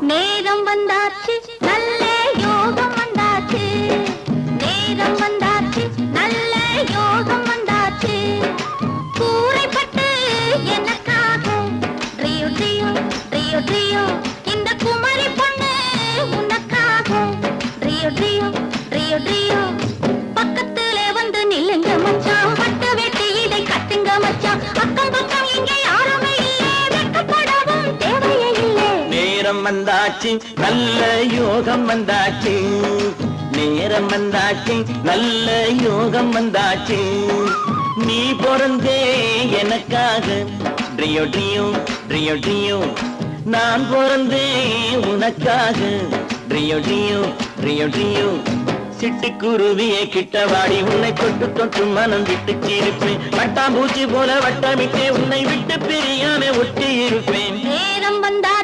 நேரம் வந்தாச்சு நல்ல யோகம் வந்தாச்சு நேரம் வந்தாச்சு நல்ல யோகம் வந்தாச்சு கூரைப்பட்டு எனக்காக ட்ரியோ ட்ரியோ ட்ரியோ ட்ரியோ இந்த குமரி பொண்ணு உனக்காக ட்ரியோ ட்ரியோ ட்ரியோ ட்ரியோ பக்கத்துல வந்து நில்லுங்க மச்சான் பட்டு வெட்டி இதை கட்டுங்க மச்சான் அக்கம் பக்கம் இங்க யாருமே இல்லை வெட்கப்படவும் தேவையே இல்லை நேரம் வந்தாச்சு நல்ல யோகம் வந்தாச்சு நேரம் வந்தாச்சு நல்ல யோகம் வந்தாச்சு நீ பிறந்தே எனக்காக ட்ரியோ ட்ரியோ ட்ரியோ ட்ரியோ நான் பிறந்தே உனக்காக ட்ரியோ ட்ரியோ ட்ரியோ ட்ரியோ சிட்டுக்குருவியை கிட்ட வாடி உன்னை தொட்டு தொட்டு மனம் விட்டு இருப்பேன் வட்டாம்பூச்சி போல வட்டமிட்டே உன்னை விட்டு பிரியாம ஒட்டி இருப்பேன் நேரம் வந்தா